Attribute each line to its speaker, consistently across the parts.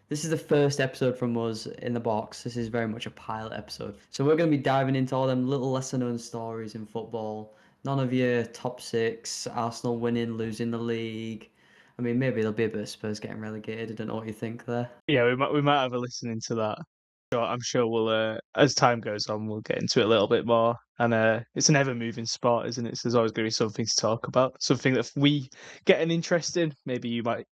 Speaker 1: This is the first episode from us in the box. This is very much a pilot episode. So we're going to be diving into all them little lesser known stories in football. None of your top six, Arsenal winning, losing the league. I mean, maybe there'll be a bit of Spurs getting relegated. I don't know what you think there.
Speaker 2: Yeah, we might have a listen into that. So I'm sure we'll as time goes on, we'll get into it a little bit more. And it's an ever-moving sport, isn't it? So there's always going to be something to talk about. Something that if we get an interest in, maybe you might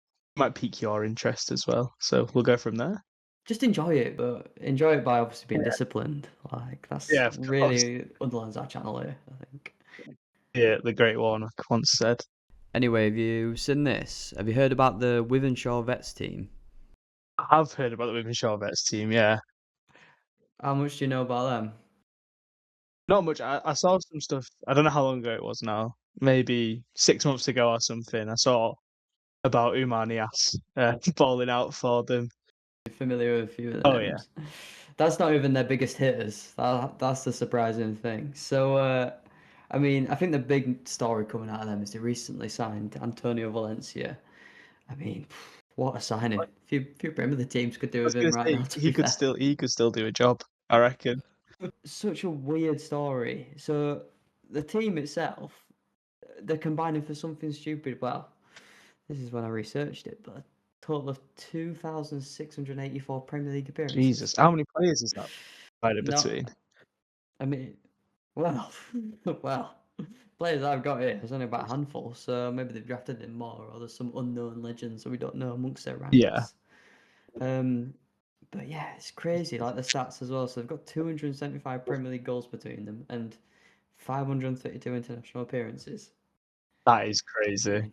Speaker 2: pique your interest as well. So we'll go from there.
Speaker 1: Just enjoy it, but enjoy it by obviously being
Speaker 2: Yeah,
Speaker 1: disciplined. Like, that's
Speaker 2: yeah, of course.
Speaker 1: really underlines our channel here, I think.
Speaker 2: Yeah, the great Warnock once said.
Speaker 1: Anyway, have you seen this? Have you heard about the Wythenshawe Vets team?
Speaker 2: I've heard about the Women's Shaw Vets team. Yeah,
Speaker 1: How much do you know about them?
Speaker 2: not much. I saw some stuff. I don't know how long ago it was now. Maybe 6 months ago or something. I saw about Umar Nias falling out for them.
Speaker 1: Familiar with a few of the
Speaker 2: Oh yeah,
Speaker 1: names. That's not even their biggest hitters. That's the surprising thing. So, I mean, I think the big story coming out of them is they recently signed Antonio Valencia. I mean, what a signing! Few Premier League teams could do
Speaker 2: I was
Speaker 1: with him
Speaker 2: gonna
Speaker 1: right
Speaker 2: say
Speaker 1: now. To be fair,
Speaker 2: he could still do a job. I reckon.
Speaker 1: such a weird story. So, the team itself, they're combining for something stupid. Well, this is when I researched it, but a total of 2,684 Premier League appearances.
Speaker 2: Jesus, how many players is that divided
Speaker 1: Not,
Speaker 2: between?
Speaker 1: I mean, well, well, players I've got here, there's only about a handful, so maybe they've drafted in more, or there's some unknown legends that we don't know amongst their
Speaker 2: Yeah,
Speaker 1: ranks. Um, but yeah, it's crazy, like the stats as well. So they've got 275 Premier League goals between them and 532 international appearances.
Speaker 2: that is
Speaker 1: I
Speaker 2: crazy.
Speaker 1: mean,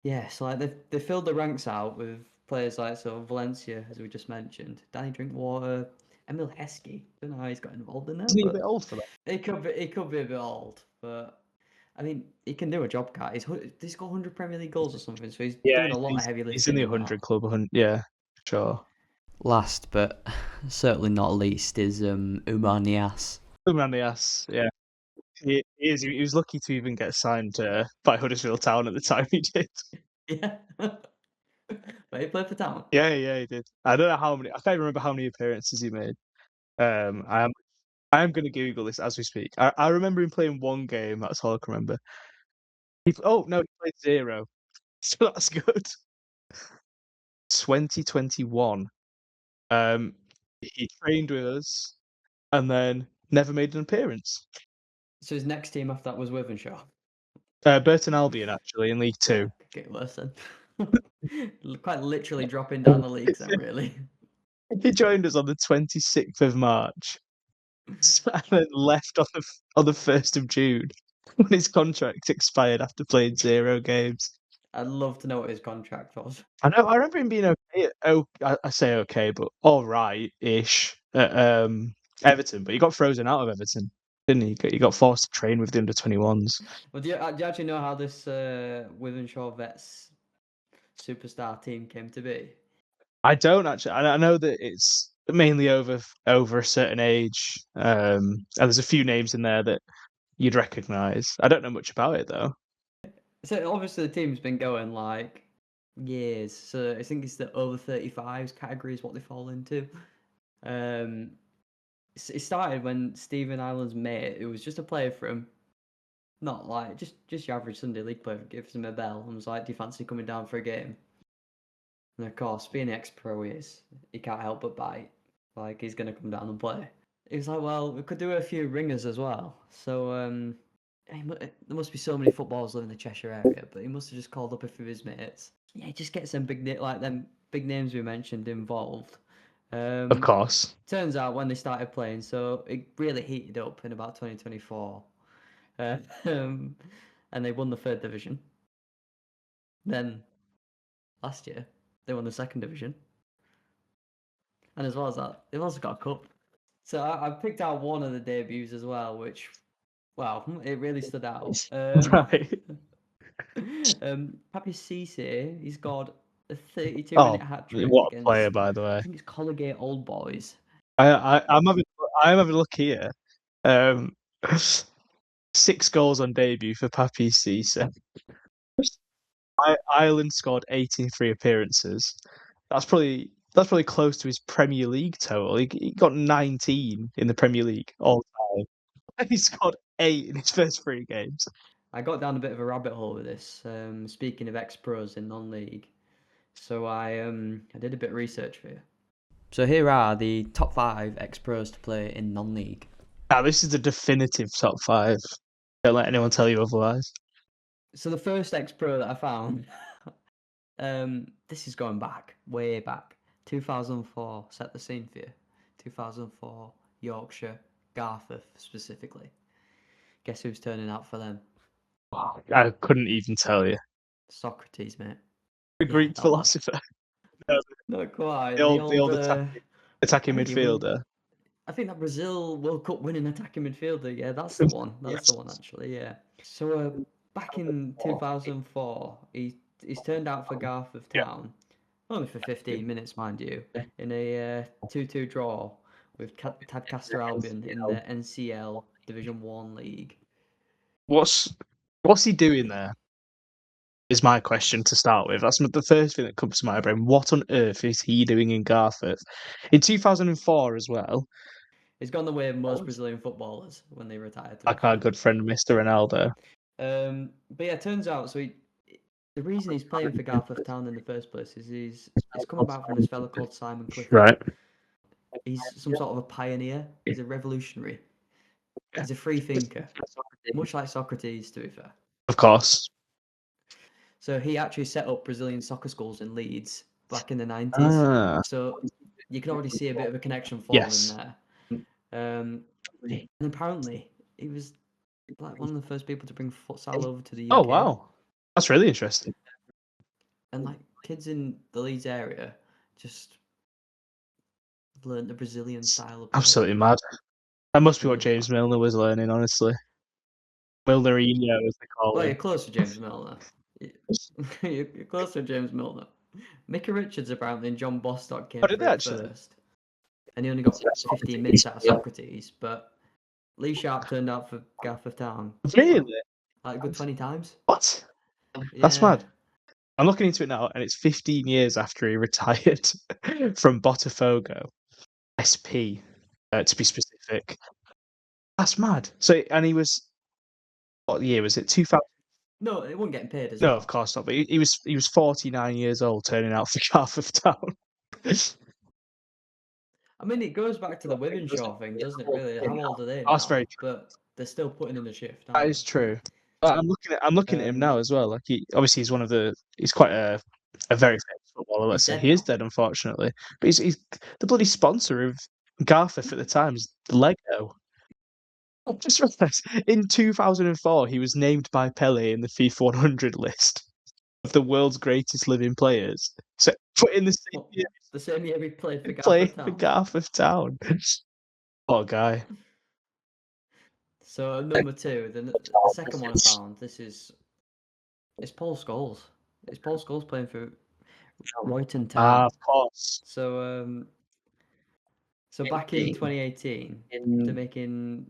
Speaker 1: yeah, so like they filled the ranks out with players like Valencia, as we just mentioned, Danny Drinkwater, Emil Heskey. Don't know how he's got involved in there,
Speaker 2: Isn't he a
Speaker 1: but
Speaker 2: bit old for that?
Speaker 1: he could be a bit old. But I mean, he can do a job, cat. He's got 100 Premier League goals or something, so he's
Speaker 2: Yeah,
Speaker 1: doing a lot of heavy
Speaker 2: he's in
Speaker 1: lifting
Speaker 2: the
Speaker 1: in that.
Speaker 2: 100 club. Yeah, sure.
Speaker 1: Last but certainly not least is Umar Nias.
Speaker 2: Umar Nias, yeah. He is. He was lucky to even get signed by Huddersfield Town at the time he did.
Speaker 1: Yeah, but he played for Town.
Speaker 2: Yeah, yeah, he did. I don't know how many. I can't remember how many appearances he made. I am going to Google this as we speak. I remember him playing one game. That's all I can remember. Oh no, he played zero. So that's good. 2021. Um, he trained with us and then never made an appearance.
Speaker 1: So his next team after that was Wythenshawe.
Speaker 2: Burton Albion actually in League Two.
Speaker 1: Could get worse then. Quite literally dropping down the leagues then, really.
Speaker 2: He joined us on the 26th of March and then left on the 1st of June when his contract expired after playing zero games.
Speaker 1: I'd love to know what his contract was.
Speaker 2: I know. I remember him being okay. I say okay, but all right-ish at Everton. But he got frozen out of Everton, didn't he? He got forced to train with the under-21s.
Speaker 1: Well, do you actually know how this Wythenshawe Vets superstar team came to be?
Speaker 2: I don't actually. I know that it's mainly over a certain age, and there's a few names in there that you'd recognise. I don't know much about it though.
Speaker 1: So obviously the team's been going like years. So I think it's the over 35s category is what they fall into. Um, it started when Stephen Ireland's mate, who was just a player for him, not like just your average Sunday league player, gives him a bell and was like, "Do you fancy coming down for a game?" And of course, being ex-pro he can't help but bite. Like he's gonna come down and play. He was like, "Well, we could do a few ringers as well." So there must be so many footballers living in the Cheshire area, but he must have just called up a few of his mates. Yeah, he just gets them them big names we mentioned involved.
Speaker 2: Of
Speaker 1: Um,
Speaker 2: course.
Speaker 1: turns out when they started playing, so it really heated up in about 2024, um, and they won the third division. Then last year they won the second division, and as well as that, they've also got a cup. So I picked out one of the debuts as well, which, wow, it really stood out.
Speaker 2: Right.
Speaker 1: Papi Cisse, he's got a 32-minute
Speaker 2: Oh,
Speaker 1: hat trick
Speaker 2: what a player,
Speaker 1: against,
Speaker 2: by the
Speaker 1: I
Speaker 2: way.
Speaker 1: think it's Collegiate Old Boys.
Speaker 2: I'm having a look here. Um, 6 goals on debut for Papi Cisse. Ireland scored 83 appearances. That's probably close to his Premier League total. He got 19 in the Premier League all time. And he scored 8 in his first 3 games.
Speaker 1: I got down a bit of a rabbit hole with this. Speaking of ex-pros in non-league, so I did a bit of research for you. So here are the top 5 ex-pros to play in non-league.
Speaker 2: Now, this is the definitive top 5. Don't let anyone tell you otherwise.
Speaker 1: So the first ex-pro that I found, this is going back, way back. 2004, set the scene for you. 2004, Yorkshire, Garforth specifically. Guess who's turning out for them?
Speaker 2: I couldn't even tell you.
Speaker 1: Socrates, mate.
Speaker 2: The Greek
Speaker 1: that
Speaker 2: philosopher.
Speaker 1: Not quite.
Speaker 2: The old attacking midfielder.
Speaker 1: I think that Brazil World Cup winning attacking midfielder. Yeah, that's the one. That's the one, actually. Yeah. So back in 2004, he's turned out for Garforth Town, only for 15 minutes, mind you, in a 2-2 draw with Tadcaster Albion in the NCL Division 1 League.
Speaker 2: What's he doing there? Is my question to start with. That's the first thing that comes to my brain. What on earth is he doing in Garforth? In 2004 as well.
Speaker 1: He's gone the way of most Brazilian footballers when they retired.
Speaker 2: Like our good friend Mr. Ronaldo.
Speaker 1: But yeah, it turns out, so the reason he's playing for Garforth Town in the first place is it's come about from this fellow called Simon Clifford.
Speaker 2: Right.
Speaker 1: He's some sort of a pioneer. He's a revolutionary. He's a free thinker, much like Socrates, to be fair.
Speaker 2: Of course.
Speaker 1: So he actually set up Brazilian soccer schools in Leeds back in the 90s. So you can already see a bit of a connection for him there. And apparently he was like one of the first people to bring futsal over to the UK.
Speaker 2: Oh wow, that's really interesting.
Speaker 1: And like kids in the Leeds area just learned the Brazilian style of play.
Speaker 2: Absolutely mad. That must be what James Milner was learning, honestly. Milnerinho, as they call
Speaker 1: it.
Speaker 2: him.
Speaker 1: You're close to James Milner. You're close to James Milner. Mickey Richards apparently and John Bostock came first. And he only got 15 minutes out of Socrates, but Lee Sharp turned out for Garforth Town.
Speaker 2: Really?
Speaker 1: Like a good 20 times.
Speaker 2: What? That's mad. I'm looking into it now, and it's 15 years after he retired from Botafogo, SP, to be specific. That's mad. So, and he was, what year was it? 2000.
Speaker 1: No, it wasn't getting paid.
Speaker 2: No, of course not. But he was 49 years old, turning out for Garforth Town.
Speaker 1: I mean, it goes back to the Withenshaw thing, doesn't it? Really, how old are they now?
Speaker 2: That's very true.
Speaker 1: But they're still putting in the shift.
Speaker 2: That is true. I'm looking at him now as well. Like obviously he's quite a very famous footballer. Let's say he is dead, unfortunately. But he's the bloody sponsor of Garforth at the time is Lego. I just realised in 2004 he was named by Pele in the FIFA 100 list of the world's greatest living players. So put in the
Speaker 1: same year he played for
Speaker 2: Garforth Town. Poor guy.
Speaker 1: So number 2, the second one I found. It's Paul Scholes. It's Paul Scholes playing for Royton Town.
Speaker 2: Of course.
Speaker 1: So back in 2018, they're making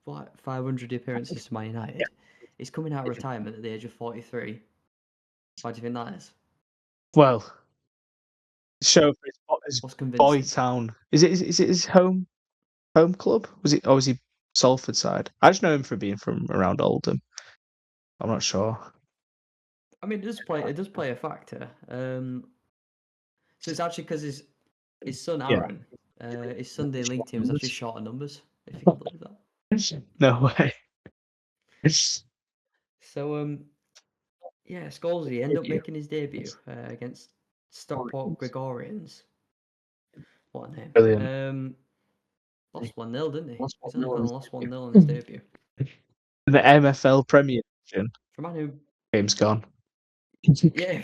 Speaker 1: 500 appearances to Man United. He's coming out of retirement at the age of 43. Why do you think that is?
Speaker 2: Well, show for his Boy Town. Is it his home club? Was he Salford side? I just know him for being from around Oldham. I'm not sure.
Speaker 1: I mean, it does play a factor. So it's actually because his son Aaron, his Sunday league team is actually short of numbers. If you can believe that.
Speaker 2: No way.
Speaker 1: So Scholesy ended up making his debut against Stockport Gregorians. What a name!
Speaker 2: Brilliant.
Speaker 1: Lost 1-0, didn't he? He's only lost 1-0 in his debut.
Speaker 2: The MFL Premier Division.
Speaker 1: For a man who
Speaker 2: game's gone.
Speaker 1: Yeah.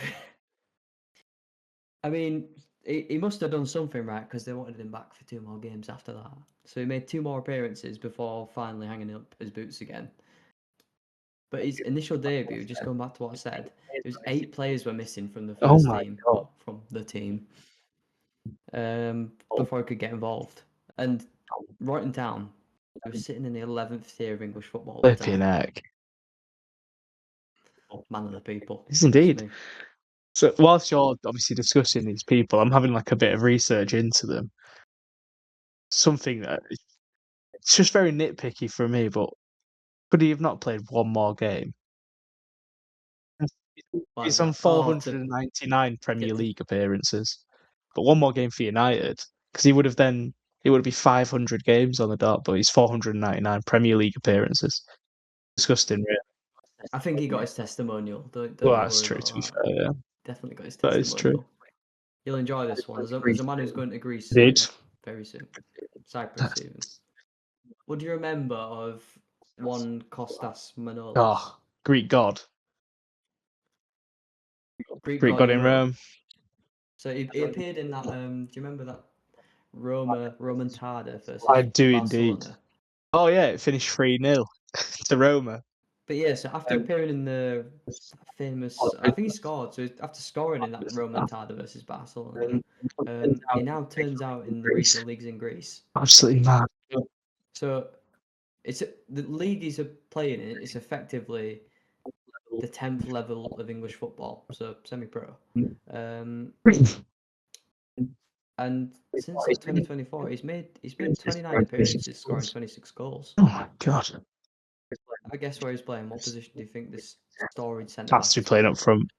Speaker 1: I mean, he must have done something right because they wanted him back for 2 more games after that. So he made 2 more appearances before finally hanging up his boots again. But his initial debut, just going back to what I said, it was 8 players were missing from the first team, from the team, before he could get involved. And Royton Town, he was sitting in the 11th tier of English football.
Speaker 2: Flipping heck.
Speaker 1: Man of the people.
Speaker 2: Yes, indeed. So whilst you're obviously discussing these people, I'm having like a bit of research into them. Something that it's just very nitpicky for me, but could he have not played one more game?
Speaker 1: Why
Speaker 2: He's
Speaker 1: is
Speaker 2: on
Speaker 1: that? Oh, to
Speaker 2: 499 Premier
Speaker 1: get the
Speaker 2: League appearances, but one more game for United because he would have be 500 games on the dot, but he's 499 Premier League appearances. Disgusting, really.
Speaker 1: I think he got his testimonial. Don't
Speaker 2: Well,
Speaker 1: you
Speaker 2: that's
Speaker 1: worry
Speaker 2: true. To be
Speaker 1: about that.
Speaker 2: fair, yeah,
Speaker 1: Definitely got his
Speaker 2: that is true.
Speaker 1: testimonial. You'll enjoy this one. There's a man who's going to Greece
Speaker 2: Did
Speaker 1: very soon. Cyprus even. What do you remember of one Kostas Manolis?
Speaker 2: oh Greek god,
Speaker 1: Greek
Speaker 2: Greek god in Rome.
Speaker 1: So he appeared in that. Do you remember that Remontada versus
Speaker 2: I do
Speaker 1: Barcelona?
Speaker 2: indeed. Oh yeah, it finished 3-0 to Roma.
Speaker 1: But yeah, so after appearing in the famous, I think he scored. So after scoring in that Remontada versus Barcelona, he now turns out in the regional leagues in Greece.
Speaker 2: Absolutely mad.
Speaker 1: So it's the league he's playing in. It's effectively the 10th level of English football, so semi-pro. And since like 2024, he's made 29 appearances, scoring 26 goals.
Speaker 2: Oh my god!
Speaker 1: I guess where he's playing. What position do you think this storied centre
Speaker 2: Has to be playing up front.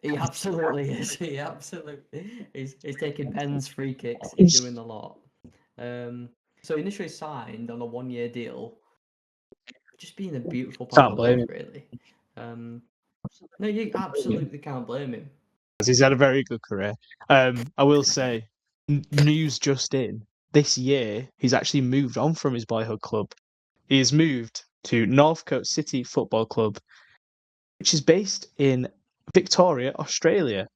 Speaker 1: He absolutely is. He absolutely. He's taking Ben's free kicks. He's doing a lot. So initially signed on a 1-year deal, just being a beautiful part
Speaker 2: Can't
Speaker 1: of the
Speaker 2: blame
Speaker 1: world, really. No, you absolutely can't blame him.
Speaker 2: He's had a very good career. I will say, news just in this year, he's actually moved on from his boyhood club. He has moved to Northcote City Football Club, which is based in Victoria, Australia.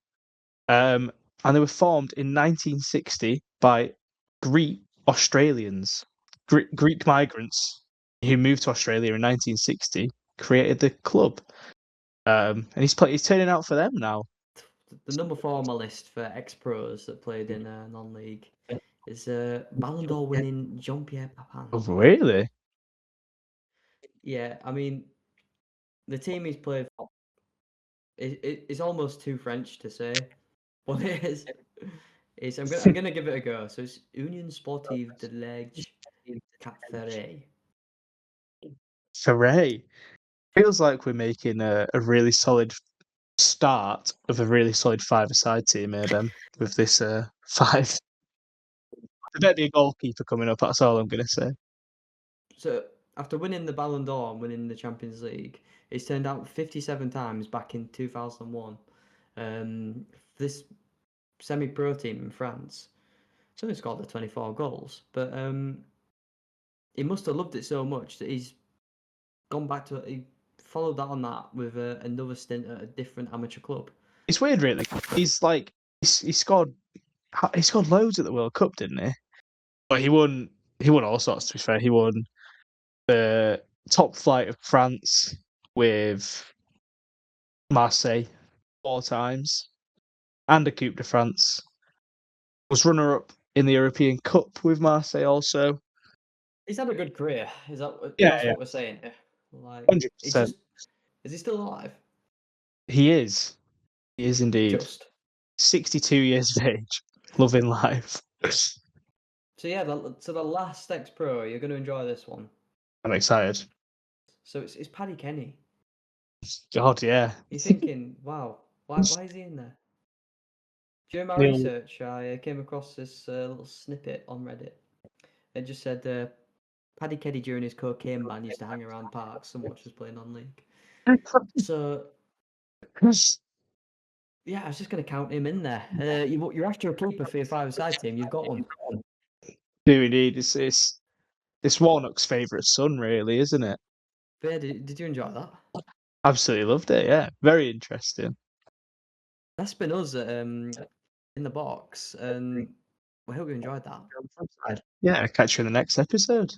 Speaker 2: And they were formed in 1960 by Greek Australians, Greek migrants who moved to Australia in 1960, created the club. And he's turning out for them now.
Speaker 1: The number 4 on my list for ex-pros that played in non-league is Ballon d'Or winning Jean-Pierre Papin.
Speaker 2: Oh, really?
Speaker 1: Yeah, I mean, the team he's played for, it's almost too French to say what it is. I'm gonna give it a go. So it's Union Sportive de Lège Cap Ferret.
Speaker 2: Hooray. Feels like we're making a really solid start of a really solid five-a-side team here, Ben, with this 5. There better be a goalkeeper coming up, that's all I'm going to say.
Speaker 1: So after winning the Ballon d'Or and winning the Champions League, he's turned out 57 times back in 2001. This semi-pro team in France, he's only scored the 24 goals, but he must have loved it so much that he's gone back to it. He followed that on that with another stint at a different amateur club.
Speaker 2: It's weird, really. He's like he scored loads at the World Cup, didn't he? But he won all sorts. To be fair, he won the top flight of France with Marseille 4 times, and a Coupe de France. Was runner-up in the European Cup with Marseille also.
Speaker 1: He's had a good career. Is that
Speaker 2: Yeah,
Speaker 1: what we're saying? Like,
Speaker 2: 100%.
Speaker 1: Is he still alive?
Speaker 2: He is. He is indeed.
Speaker 1: Just
Speaker 2: 62 years of age, loving life.
Speaker 1: So yeah, the last ex-pro, you're going to enjoy this one.
Speaker 2: I'm excited.
Speaker 1: So it's Paddy Kenny.
Speaker 2: God, yeah.
Speaker 1: You're thinking, wow, why is he in there? During my research, I came across this little snippet on Reddit. It just said Paddy Kenny during his cocaine ban used to hang around parks and watch us play non-league. So yeah, I was just going to count him in there. You're after a keeper for your 5-a-side team. You've got one.
Speaker 2: Do indeed. It's Warnock's favourite son, really, isn't it?
Speaker 1: But yeah, did you enjoy that?
Speaker 2: Absolutely loved it. Yeah, very interesting.
Speaker 1: That's been us in the box, and we hope you enjoyed that.
Speaker 2: Yeah, catch you in the next episode.